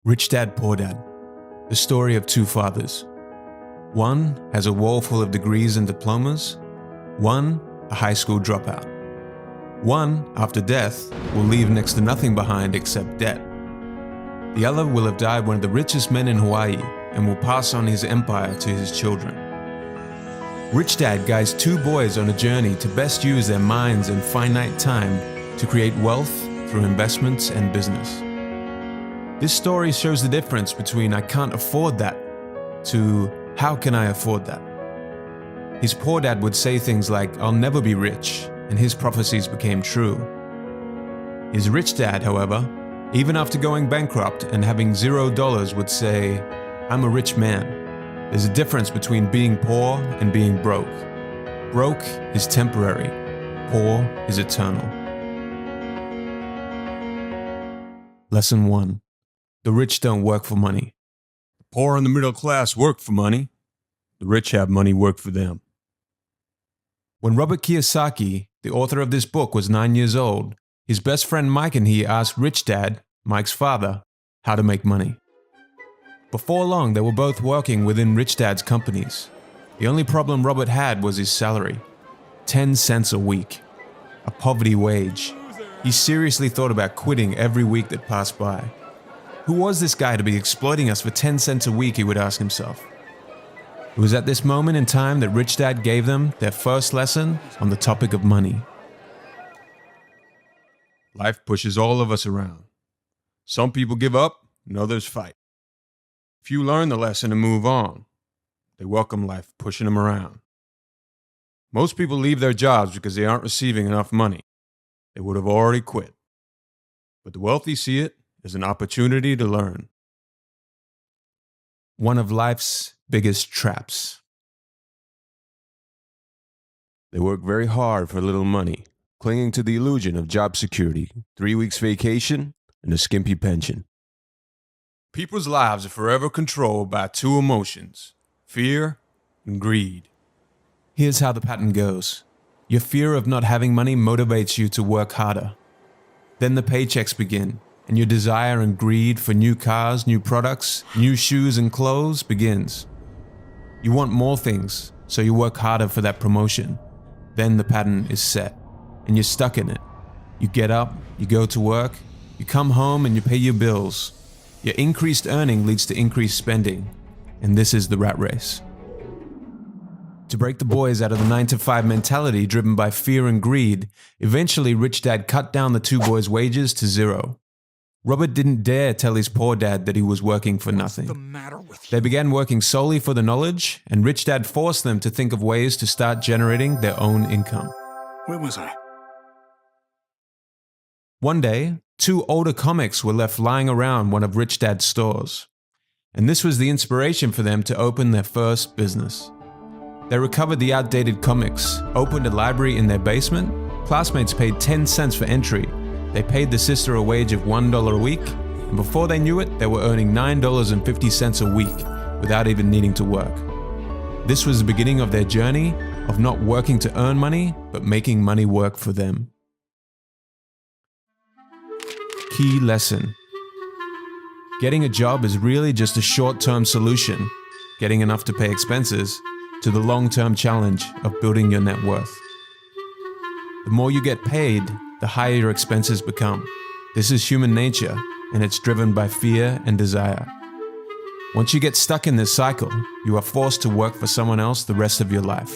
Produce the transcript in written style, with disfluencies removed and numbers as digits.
Rich Dad, Poor Dad. The story of two fathers. One has a wall full of degrees and diplomas. One, a high school dropout. One, after death, will leave next to nothing behind except debt. The other will have died one of the richest men in Hawaii and will pass on his empire to his children. Rich Dad guides two boys on a journey to best use their minds and finite time to create wealth through investments and business. This story shows the difference between "I can't afford that" to "how can I afford that?" His poor dad would say things like, "I'll never be rich," and his prophecies became true. His rich dad, however, even after going bankrupt and having $0, would say, "I'm a rich man." There's a difference between being poor and being broke. Broke is temporary, poor is eternal. Lesson 1. The rich don't work for money. The poor and the middle class work for money. The rich have money work for them. When Robert Kiyosaki, the author of this book, was 9 years old, his best friend Mike and he asked Rich Dad, Mike's father, how to make money. Before long, they were both working within Rich Dad's companies. The only problem Robert had was his salary. 10 cents a week. A poverty wage. He seriously thought about quitting every week that passed by. Who was this guy to be exploiting us for 10 cents a week, he would ask himself. It was at this moment in time that Rich Dad gave them their first lesson on the topic of money. Life pushes all of us around. Some people give up and others fight. Few learn the lesson and move on. They welcome life pushing them around. Most people leave their jobs because they aren't receiving enough money. They would have already quit. But the wealthy see it as an opportunity to learn. One of life's biggest traps. They work very hard for little money, clinging to the illusion of job security, 3 weeks vacation, and a skimpy pension. People's lives are forever controlled by two emotions, fear and greed. Here's how the pattern goes. Your fear of not having money motivates you to work harder. Then the paychecks begin, and your desire and greed for new cars, new products, new shoes and clothes begins. You want more things, so you work harder for that promotion. Then the pattern is set, and you're stuck in it. You get up, you go to work, you come home and you pay your bills. Your increased earning leads to increased spending, and this is the rat race. To break the boys out of the 9-to-5 mentality driven by fear and greed, eventually Rich Dad cut down the two boys' wages to zero. Robert didn't dare tell his poor dad that he was working for nothing. What's the matter with you? They began working solely for the knowledge, and Rich Dad forced them to think of ways to start generating their own income. Where was I? One day, 2 older comics were left lying around one of Rich Dad's stores, and this was the inspiration for them to open their first business. They recovered the outdated comics, opened a library in their basement, classmates paid 10 cents for entry, they paid the sister a wage of $1 a week, and before they knew it, they were earning $9.50 a week without even needing to work. This was the beginning of their journey of not working to earn money, but making money work for them. Key lesson. Getting a job is really just a short-term solution, getting enough to pay expenses, to the long-term challenge of building your net worth. The more you get paid, the higher your expenses become. This is human nature, and it's driven by fear and desire. Once you get stuck in this cycle, you are forced to work for someone else the rest of your life.